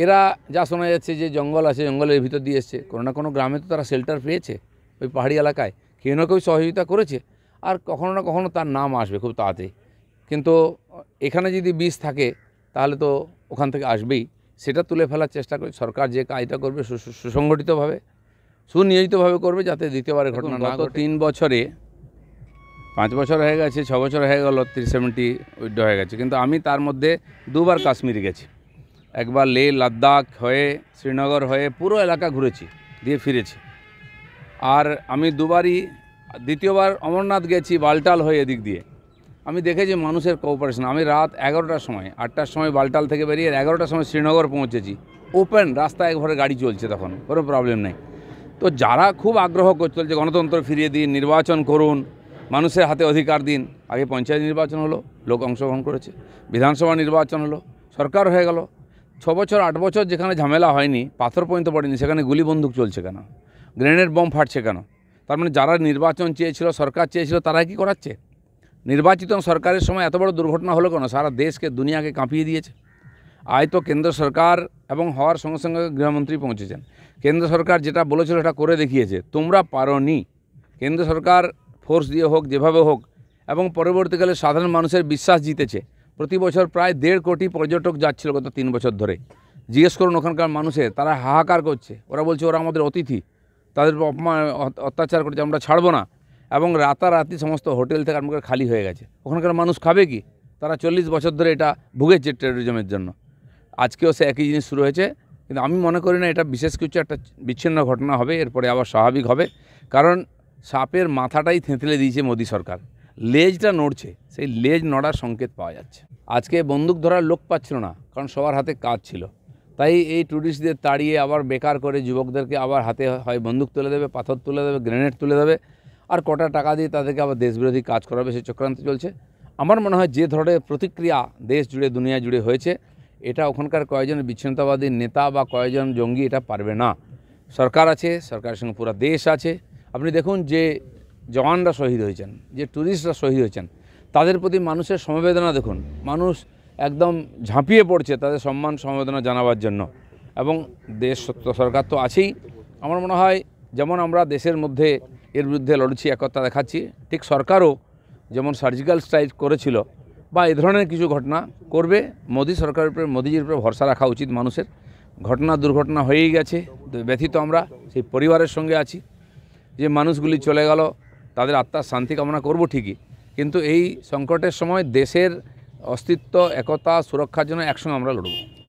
এরা যা শোনা যাচ্ছে যে জঙ্গল আছে, জঙ্গলের ভিতর দিয়ে এসছে, কোনো না কোনো গ্রামে তো তারা শেল্টার পেয়েছে, ওই পাহাড়ি এলাকায় কেউ না কেউ সহযোগিতা করেছে, আর কখনো না কখনো তার নাম আসবে খুব তাড়াতাড়ি। কিন্তু এখানে যদি বিষ থাকে তাহলে তো ওখান থেকে আসবেই, সেটা তুলে ফেলার চেষ্টা করে সরকার। যে কাজটা করবে সুসংগঠিতভাবে, সুনিয়োজিতভাবে করবে, যাতে দ্বিতীয়বারের ঘটনা না ঘটে। 3 বছরে 5 বছর হয়ে গেছে, 6 বছর হয়ে গেল, 370 উইথড্র হয়ে গেছে, কিন্তু আমি তার মধ্যে 2বার কাশ্মীর গেছি। একবার লে লাদাখ হয়ে, শ্রীনগর হয়ে পুরো এলাকা ঘুরেছি, দিয়ে ফিরেছি। আর আমি 2বারই, দ্বিতীয়বার অমরনাথ গেছি বালটাল হয়ে এদিক দিয়ে। আমি দেখেছি মানুষের কোঅপারেশন। আমি রাত 11টার সময়, 8টার সময় বালটাল থেকে বেরিয়ে 11টার সময় শ্রীনগর পৌঁছেছি। ওপেন রাস্তা, একবারে গাড়ি চলছে, তখন কোনো প্রবলেম নেই। তো যারা খুব আগ্রহ করতে চলছে গণতন্ত্র ফিরিয়ে দিন, নির্বাচন করুন, মানুষের হাতে অধিকার দিন। আগে পঞ্চায়েত নির্বাচন হলো, লোক অংশগ্রহণ করেছে, বিধানসভা নির্বাচন হলো, সরকার হয়ে গেল। 6 বছর 8 বছর যেখানে ঝামেলা হয়নি, পাথর পর্যন্ত পড়েনি, সেখানে গুলি বন্দুক চলছে কেন? গ্রেনেড বম ফাটছে কেন? তার মানে যারা নির্বাচন চেয়েছিল, সরকার চেয়েছিল, তারাই কি করাচ্ছে? নির্বাচিত সরকারের সময় এত বড় দুর্ঘটনা হলো কেন? সারা দেশকে, দুনিয়াকে কাঁপিয়ে দিয়েছে। আজ তো কেন্দ্র সরকার, এবং হওয়ার সঙ্গে সঙ্গে গৃহমন্ত্রী পৌঁছেছেন, কেন্দ্র সরকার যেটা বলেছিল সেটা করে দেখিয়েছে। তোমরা পারোনি। কেন্দ্র সরকার ফোর্স দিয়ে হোক, যেভাবে হোক, এবং পরবর্তীকালে সাধারণ মানুষের বিশ্বাস জিতেছে। প্রতি বছর প্রায় 1.5 কোটি পর্যটক যাচ্ছিল গত 3 বছর ধরে। জিজ্ঞেস করুন ওখানকার মানুষের, তারা হাহাকার করছে। ওরা বলছে ওরা আমাদের অতিথি, তাদের অপমান অত্যাচার করছে, আমরা ছাড়বো না। এবং রাতারাতি সমস্ত হোটেল থেকে আরম্ভ করে খালি হয়ে গেছে। ওখানকার মানুষ খাবে কি? তারা 40 বছর ধরে এটা ভুগেছে টেরোরিজমের জন্য। আজকেও সে একই জিনিস শুরু হয়েছে। কিন্তু আমি মনে করি না এটা বিশেষ কিছু একটা বিচ্ছিন্ন ঘটনা হবে, এরপরে আবার স্বাভাবিক হবে। কারণ সাপের মাথাটাই থেঁতলে দিয়েছে মোদী সরকার, লেজটা নড়ছে, সেই লেজ নড়ার সংকেত পাওয়া যাচ্ছে। আজকে বন্দুক ধরার লোক পাচ্ছিল না, কারণ সবার হাতে কাজ ছিল। তাই এই ট্যুরিস্টদের তাড়িয়ে আবার বেকার করে যুবকদেরকে আবার হাতে হয় বন্দুক তুলে দেবে, পাথর তুলে দেবে, গ্রেনেড তুলে দেবে, আর কটা টাকা দিয়ে তাদেরকে আবার দেশবিরোধী কাজ করাবে, সেই চক্রান্ত চলছে। আমার মনে হয় যে ধরনের প্রতিক্রিয়া দেশ জুড়ে, দুনিয়া জুড়ে হয়েছে, এটা ওখানকার কয়েকজন বিচ্ছিন্নতাবাদী নেতা বা কয়েকজন জঙ্গি এটা পারবে না। সরকার আছে, সরকারের সঙ্গে পুরো দেশ আছে। আপনি দেখুন যে জওয়ানরা শহীদ হয়েছেন, যে ট্যুরিস্টরা শহীদ হয়েছেন, তাদের প্রতি মানুষের সমবেদনা দেখুন। মানুষ একদম ঝাঁপিয়ে পড়ছে তাদের সম্মান সমবেদনা জানাবার জন্য। এবং দেশ সরকার তো আছেই। আমার মনে হয় যেমন আমরা দেশের মধ্যে এর বিরুদ্ধে লড়ছি, একতা দেখাচ্ছি, ঠিক সরকারও যেমন সার্জিক্যাল স্ট্রাইক করেছিল বা এই ধরনের কিছু ঘটনা করবে। মোদী সরকারের উপরে, মোদীজির উপরে ভরসা রাখা উচিত মানুষের। ঘটনা দুর্ঘটনা হয়েই গেছে, ব্যথিত আমরা সেই পরিবারের সঙ্গে আছি। যে মানুষগুলি চলে গেল, তাদের আত্মার শান্তি কামনা করব ঠিকই, কিন্তু এই সংকটের সময় দেশের অস্তিত্ব, একতা, সুরক্ষার জন্য একসঙ্গে আমরা লড়ব।